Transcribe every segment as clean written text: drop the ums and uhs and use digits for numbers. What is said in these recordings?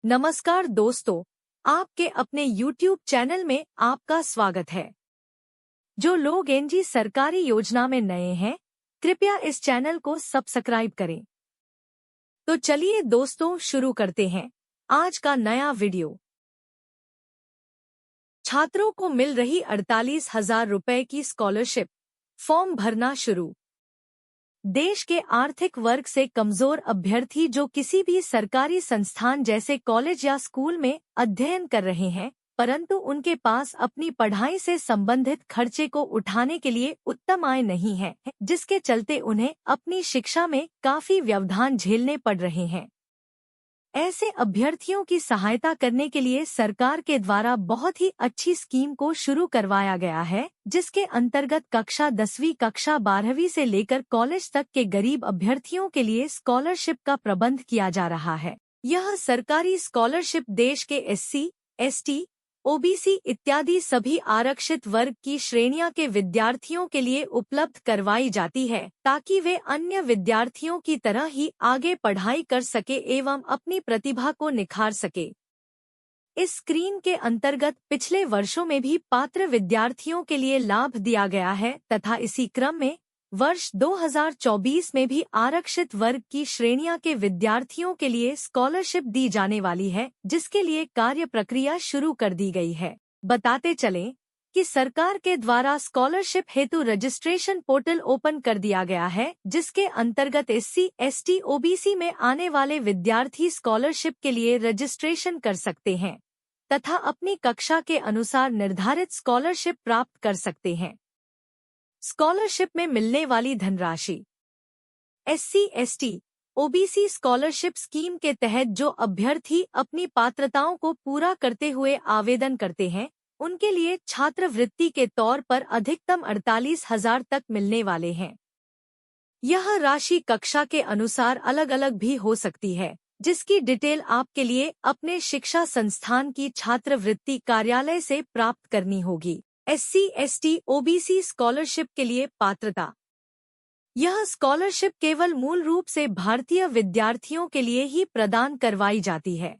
नमस्कार दोस्तों, आपके अपने YouTube चैनल में आपका स्वागत है। जो लोग एनजी सरकारी योजना में नए हैं, कृपया इस चैनल को सब्सक्राइब करें। तो चलिए दोस्तों शुरू करते हैं आज का नया वीडियो। छात्रों को मिल रही 48,000 रुपए की स्कॉलरशिप, फॉर्म भरना शुरू। देश के आर्थिक वर्ग से कमजोर अभ्यर्थी जो किसी भी सरकारी संस्थान जैसे कॉलेज या स्कूल में अध्ययन कर रहे हैं, परंतु उनके पास अपनी पढ़ाई से संबंधित खर्चे को उठाने के लिए उत्तम आय नहीं है, जिसके चलते उन्हें अपनी शिक्षा में काफी व्यवधान झेलने पड़ रहे हैं। ऐसे अभ्यर्थियों की सहायता करने के लिए सरकार के द्वारा बहुत ही अच्छी स्कीम को शुरू करवाया गया है, जिसके अंतर्गत कक्षा 10वीं कक्षा 12वीं से लेकर कॉलेज तक के गरीब अभ्यर्थियों के लिए स्कॉलरशिप का प्रबंध किया जा रहा है। यह सरकारी स्कॉलरशिप देश के एससी, एसटी, ओबीसी इत्यादि सभी आरक्षित वर्ग की श्रेणियां के विद्यार्थियों के लिए उपलब्ध करवाई जाती है, ताकि वे अन्य विद्यार्थियों की तरह ही आगे पढ़ाई कर सके एवं अपनी प्रतिभा को निखार सके। इस स्कीम के अंतर्गत पिछले वर्षों में भी पात्र विद्यार्थियों के लिए लाभ दिया गया है तथा इसी क्रम में वर्ष 2024 में भी आरक्षित वर्ग की श्रेणियां के विद्यार्थियों के लिए स्कॉलरशिप दी जाने वाली है, जिसके लिए कार्य प्रक्रिया शुरू कर दी गई है। बताते चलें कि सरकार के द्वारा स्कॉलरशिप हेतु रजिस्ट्रेशन पोर्टल ओपन कर दिया गया है, जिसके अंतर्गत एससी, एसटी, ओबीसी में आने वाले विद्यार्थी स्कॉलरशिप के लिए रजिस्ट्रेशन कर सकते हैं तथा अपनी कक्षा के अनुसार निर्धारित स्कॉलरशिप प्राप्त कर सकते हैं। स्कॉलरशिप में मिलने वाली धनराशि। SC, ST, OBC scholarship scheme के तहत जो अभ्यर्थी अपनी पात्रताओं को पूरा करते हुए आवेदन करते हैं, उनके लिए छात्रवृत्ति के तौर पर अधिकतम 48,000 तक मिलने वाले हैं। यह राशि कक्षा के अनुसार अलग अलग भी हो सकती है, जिसकी डिटेल आपके लिए अपने शिक्षा संस्थान की छात्रवृत्ति कार्यालय से प्राप्त करनी होगी। एससी, एसटी, ओबीसी स्कॉलरशिप के लिए पात्रता। यह स्कॉलरशिप केवल मूल रूप से भारतीय विद्यार्थियों के लिए ही प्रदान करवाई जाती है।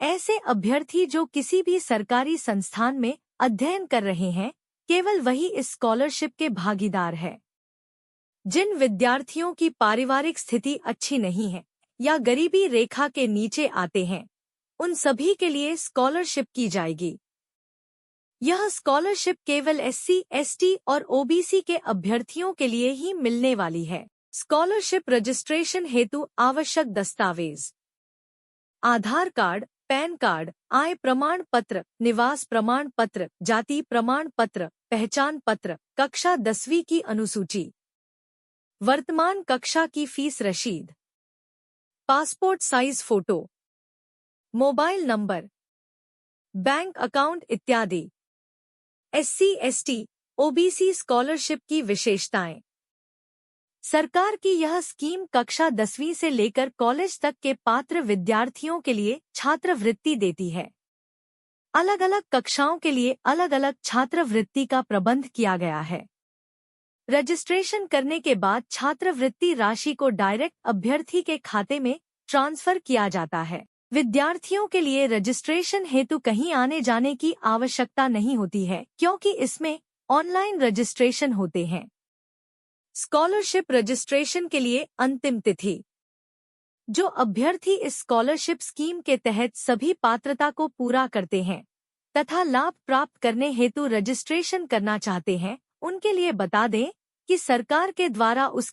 ऐसे अभ्यर्थी जो किसी भी सरकारी संस्थान में अध्ययन कर रहे हैं, केवल वही इस स्कॉलरशिप के भागीदार है। जिन विद्यार्थियों की पारिवारिक स्थिति अच्छी नहीं है या गरीबी रेखा के नीचे आते हैं, उन सभी के लिए स्कॉलरशिप की जाएगी। यह स्कॉलरशिप केवल एससी, एसटी और ओबीसी के अभ्यर्थियों के लिए ही मिलने वाली है। स्कॉलरशिप रजिस्ट्रेशन हेतु आवश्यक दस्तावेज: आधार कार्ड, पैन कार्ड, आय प्रमाण पत्र, निवास प्रमाण पत्र, जाति प्रमाण पत्र, पहचान पत्र, कक्षा 10वीं की अनुसूची, वर्तमान कक्षा की फीस रसीद, passport size photo, mobile number, bank account इत्यादि। एससी, एसटी, ओबीसी स्कॉलरशिप की विशेषताएं। सरकार की यह स्कीम कक्षा 10वीं से लेकर कॉलेज तक के पात्र विद्यार्थियों के लिए छात्रवृत्ति देती है। अलग अलग कक्षाओं के लिए अलग अलग छात्रवृत्ति का प्रबंध किया गया है। रजिस्ट्रेशन करने के बाद छात्रवृत्ति राशि को डायरेक्ट अभ्यर्थी के खाते में ट्रांसफर किया जाता है। विद्यार्थियों के लिए रजिस्ट्रेशन हेतु कहीं आने जाने की आवश्यकता नहीं होती है, क्योंकि इसमें ऑनलाइन रजिस्ट्रेशन होते हैं। स्कॉलरशिप रजिस्ट्रेशन के लिए अंतिम तिथि: जो अभ्यर्थी इस स्कॉलरशिप स्कीम के तहत सभी पात्रता को पूरा करते हैं तथा लाभ प्राप्त करने हेतु रजिस्ट्रेशन करना चाहते हैं, उनके लिए बता दें कि सरकार के द्वारा उसकी